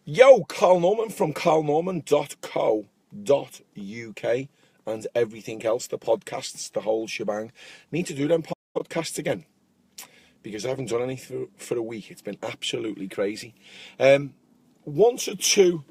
Yo, Carl Norman from carlnorman.co.uk and everything else, the podcasts, the whole shebang. Need to do them podcasts again because I haven't done any for a week. It's been absolutely crazy. Wanted to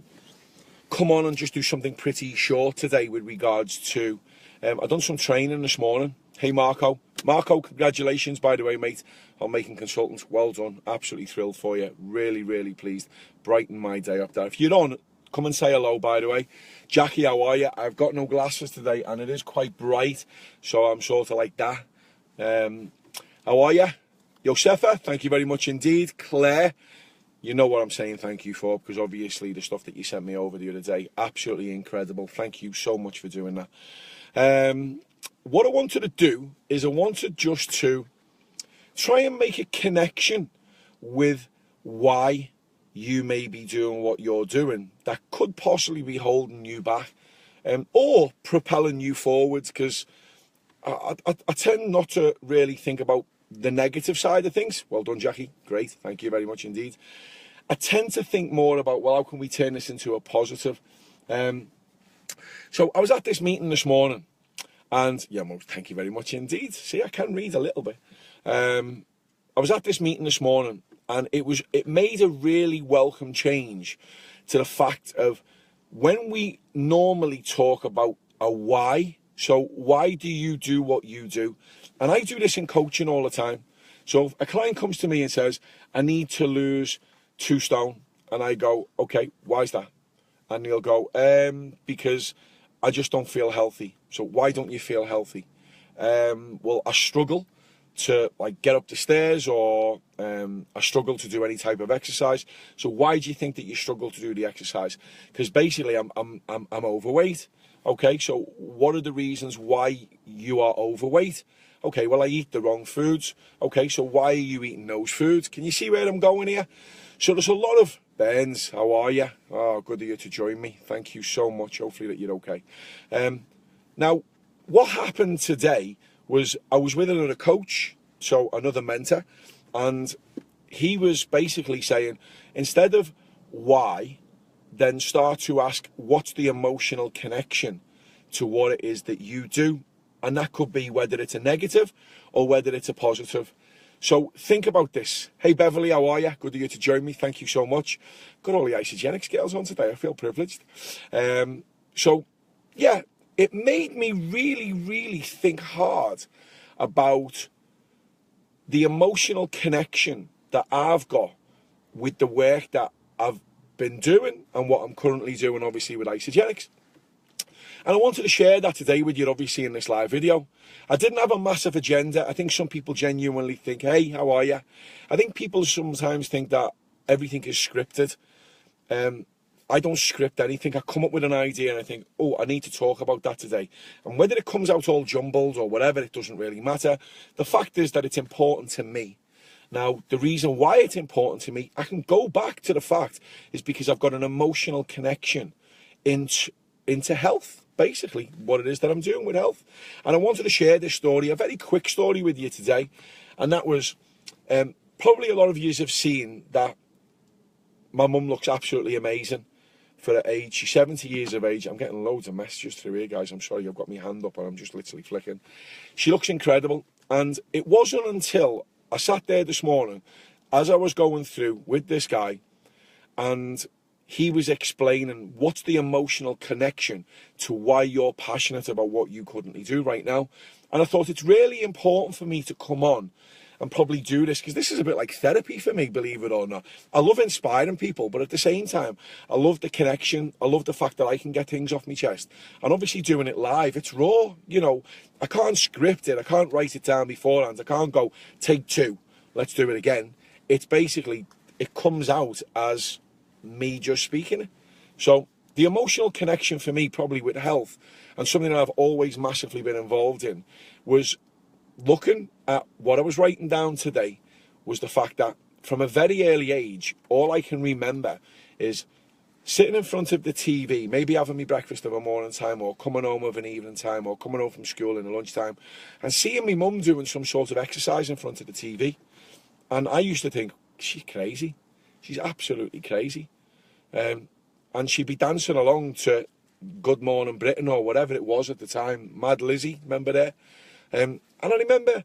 come on and just do something pretty short today with regards to, I've done some training this morning. Hey, Marco, congratulations, by the way, mate, on making consultants. Well done. Absolutely thrilled for you. Really, really pleased. Brighten my day up there. If you don't, come and say hello, by the way. Jackie, how are you? I've got no glasses today, and it is quite bright, so I'm sort of like that. How are you? Josefa, thank you very much indeed. Claire, you know what I'm saying thank you for, because obviously the stuff that you sent me over the other day, absolutely incredible. Thank you so much for doing that. What I wanted to do is I wanted just to try and make a connection with why you may be doing what you're doing that could possibly be holding you back, or propelling you forwards, because I tend not to really think about the negative side of things. Well done, Jackie. Great. Thank you very much indeed. I tend to think more about, well, how can we turn this into a positive? So I was at this meeting this morning, and yeah, well, thank you very much indeed. See, I can read a little bit. I was at this meeting this morning, and it made a really welcome change to the fact of when we normally talk about a why. So why do you do what you do? And I do this in coaching all the time. So if a client comes to me and says, I need to lose 2 stone, and I go, okay, why is that? And he'll go, because I just don't feel healthy. So why don't you feel healthy? Well, I struggle to like get up the stairs, or I struggle to do any type of exercise. So why do you think that you struggle to do the exercise? Because basically I'm overweight. Okay, so what are the reasons why you are overweight? Okay, well, I eat the wrong foods. Okay, so why are you eating those foods? Can you see where I'm going here? So there's a lot of, Benz, how are you? Oh, good of you to join me. Thank you so much. Hopefully that you're okay. Now, what happened today was I was with another coach, so another mentor, and he was basically saying, instead of why, then start to ask, what's the emotional connection to what it is that you do? And that could be whether it's a negative or whether it's a positive. So think about this. Hey, Beverly, how are you? Good of you to join me. Thank you so much. Got all the Isagenix girls on today. I feel privileged. So, yeah, it made me really, really think hard about the emotional connection that I've got with the work that I've been doing and what I'm currently doing, obviously, with Isagenix. And I wanted to share that today with you, obviously, in this live video. I didn't have a massive agenda. I think some people genuinely think, hey, how are you? I think people sometimes think that everything is scripted. I don't script anything. I come up with an idea and I think, oh, I need to talk about that today. And whether it comes out all jumbled or whatever, it doesn't really matter. The fact is that it's important to me. Now, the reason why it's important to me, I can go back to the fact, is because I've got an emotional connection into health. Basically, what it is that I'm doing with health. And I wanted to share this story, a very quick story with you today. And that was, probably a lot of you have seen that my mum looks absolutely amazing for her age. She's 70 years of age. I'm getting loads of messages through here, guys. I'm sorry, I've got my hand up and I'm just literally flicking. She looks incredible. And it wasn't until I sat there this morning, as I was going through with this guy, and he was explaining what's the emotional connection to why you're passionate about what you currently do right now. And I thought it's really important for me to come on and probably do this, because this is a bit like therapy for me, believe it or not. I love inspiring people, but at the same time, I love the connection. I love the fact that I can get things off my chest. And obviously doing it live, it's raw, you know. I can't script it. I can't write it down beforehand. I can't go, take 2, let's do it again. It's basically, it comes out as me just speaking it. So the emotional connection for me, probably with health, and something that I've always massively been involved in, was looking at what I was writing down today, was the fact that from a very early age, all I can remember is sitting in front of the TV, maybe having me breakfast of a morning time, or coming home of an evening time, or coming home from school in a lunchtime, and seeing my mum doing some sort of exercise in front of the TV. And I used to think, she's crazy. She's absolutely crazy. And she'd be dancing along to Good Morning Britain or whatever it was at the time, Mad Lizzie, remember that? And I remember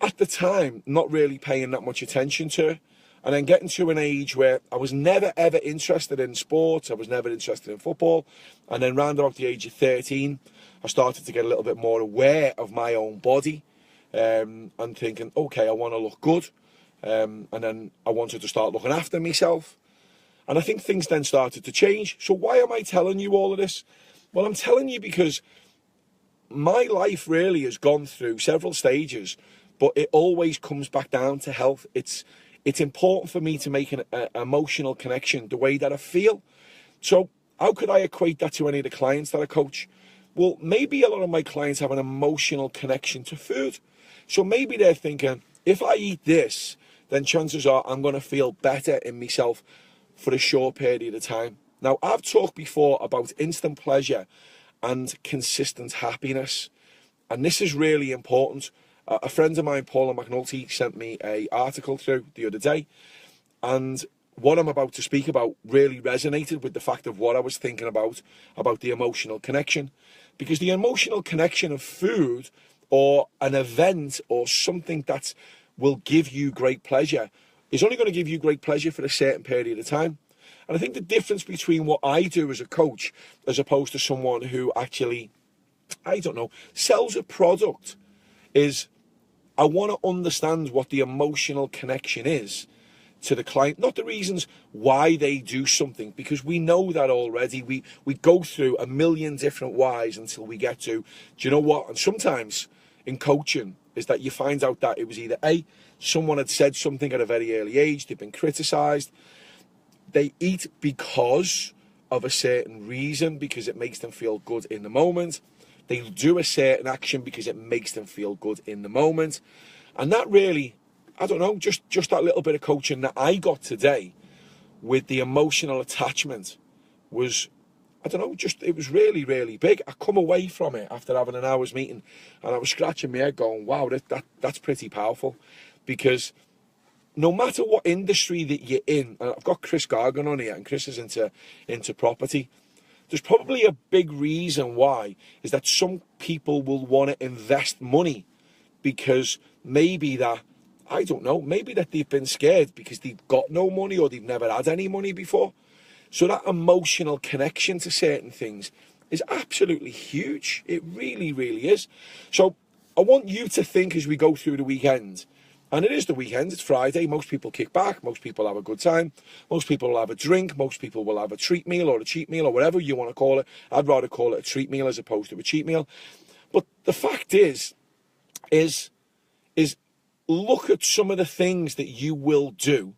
at the time not really paying that much attention to her, and then getting to an age where I was never ever interested in sports, I was never interested in football, and then round about the age of 13 I started to get a little bit more aware of my own body, and thinking, okay, I want to look good, and then I wanted to start looking after myself. And I think things then started to change. So why am I telling you all of this? Well, I'm telling you because my life really has gone through several stages, but it always comes back down to health. It's important for me to make an emotional connection the way that I feel. So how could I equate that to any of the clients that I coach? Well, maybe a lot of my clients have an emotional connection to food. So maybe they're thinking, if I eat this, then chances are I'm going to feel better in myself for a short period of time. Now, I've talked before about instant pleasure and consistent happiness, and this is really important. A friend of mine, Paula McNulty, sent me an article through the other day, and what I'm about to speak about really resonated with the fact of what I was thinking about the emotional connection. Because the emotional connection of food or an event or something that will give you great pleasure is only going to give you great pleasure for a certain period of time. And I think the difference between what I do as a coach as opposed to someone who actually, I don't know, sells a product is I want to understand what the emotional connection is to the client, not the reasons why they do something, because we know that already. We go through a million different whys until we get to, do you know what? And sometimes in coaching is that you find out that it was either A, someone had said something at a very early age, they've been criticized, they eat because of a certain reason, because it makes them feel good in the moment, they do a certain action because it makes them feel good in the moment. And that really, I don't know, just that little bit of coaching that I got today with the emotional attachment was, I don't know, it was really, really big. I come away from it after having an hour's meeting and I was scratching my head going, wow, that's pretty powerful. Because no matter what industry that you're in, and I've got Chris Gargan on here, and Chris is into property, there's probably a big reason why is that some people will want to invest money because maybe that, I don't know, maybe that they've been scared because they've got no money or they've never had any money before. So that emotional connection to certain things is absolutely huge. It really, really is. So I want you to think as we go through the weekend, and it is the weekend, it's Friday, most people kick back, most people have a good time, most people will have a drink, most people will have a treat meal or a cheat meal or whatever you want to call it. I'd rather call it a treat meal as opposed to a cheat meal. But the fact is look at some of the things that you will do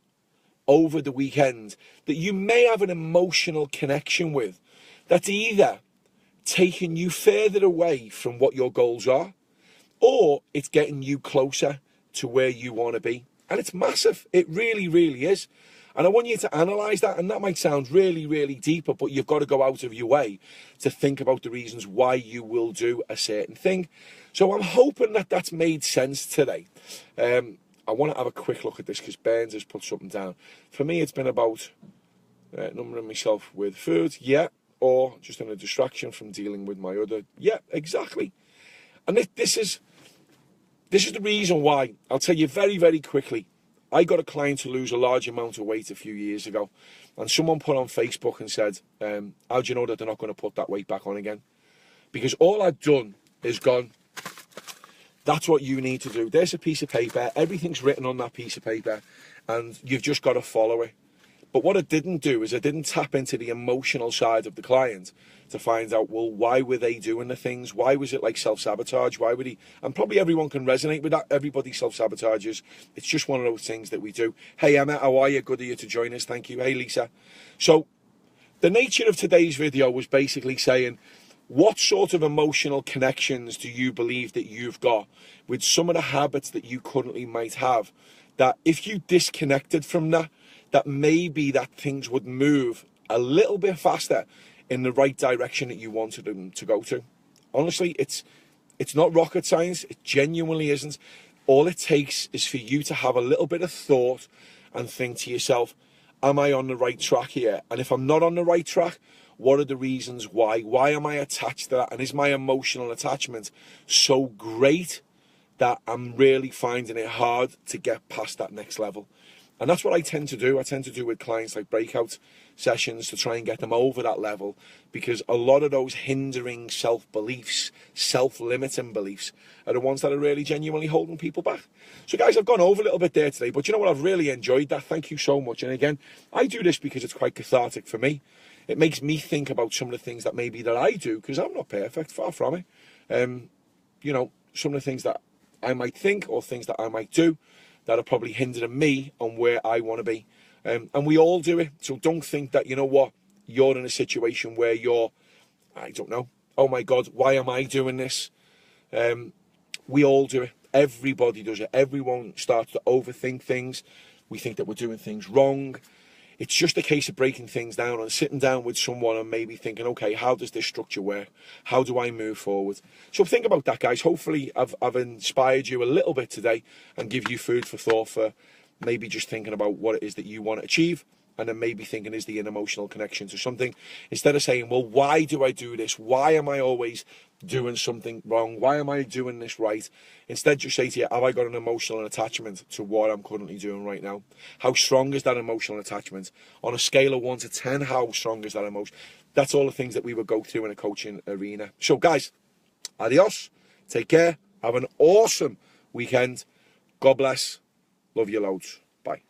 over the weekend that you may have an emotional connection with, that's either taking you further away from what your goals are, or it's getting you closer to where you want to be. And it's massive. It really, really is. And I want you to analyze that. And that might sound really, really deeper, but you've got to go out of your way to think about the reasons why you will do a certain thing. So I'm hoping that that's made sense today. I want to have a quick look at this because Burns has put something down. For me, it's been about numbering myself with food, yeah, or just in a distraction from dealing with my other, yeah, exactly. And this is the reason why. I'll tell you very, very quickly. I got a client to lose a large amount of weight a few years ago, and someone put on Facebook and said, how do you know that they're not going to put that weight back on again? Because all I'd done is gone, that's what you need to do. There's a piece of paper, everything's written on that piece of paper, and you've just got to follow it. But what I didn't do is I didn't tap into the emotional side of the client to find out, well, why were they doing the things? Why was it like self-sabotage? Why would he? And probably everyone can resonate with that. Everybody self-sabotages. It's just one of those things that we do. Hey, Emma, how are you? Good of you to join us. Thank you. Hey, Lisa. So the nature of today's video was basically saying, what sort of emotional connections do you believe that you've got with some of the habits that you currently might have, that if you disconnected from that maybe that things would move a little bit faster in the right direction that you wanted them to go to? Honestly, it's not rocket science. It genuinely isn't. All it takes is for you to have a little bit of thought and think to yourself, am I on the right track here? And if I'm not on the right track, what are the reasons why? Why am I attached to that? And is my emotional attachment so great that I'm really finding it hard to get past that next level? And that's what I tend to do. I tend to do with clients like breakout sessions to try and get them over that level, because a lot of those hindering self-beliefs, self-limiting beliefs, are the ones that are really genuinely holding people back. So guys, I've gone over a little bit there today, but you know what? I've really enjoyed that. Thank you so much. And again, I do this because it's quite cathartic for me. It makes me think about some of the things that maybe that I do, because I'm not perfect, far from it. You know, some of the things that I might think or things that I might do that are probably hindering me on where I want to be. And we all do it. So don't think that, you know what, you're in a situation where you're, I don't know, oh my God, why am I doing this? We all do it. Everybody does it. Everyone starts to overthink things. We think that we're doing things wrong. It's just a case of breaking things down and sitting down with someone and maybe thinking, okay, how does this structure work? How do I move forward? So think about that, guys. Hopefully I've inspired you a little bit today and give you food for thought for maybe just thinking about what it is that you want to achieve, and then maybe thinking, is there an emotional connection to something? Instead of saying, well, why do I do this? Why am I always doing something wrong? Why am I doing this right? Instead, just say to you, have I got an emotional attachment to what I'm currently doing right now? How strong is that emotional attachment? On a scale of 1 to 10, how strong is that emotion? That's all the things that we would go through in a coaching arena. So guys, adios, take care, have an awesome weekend. God bless, love you loads, bye.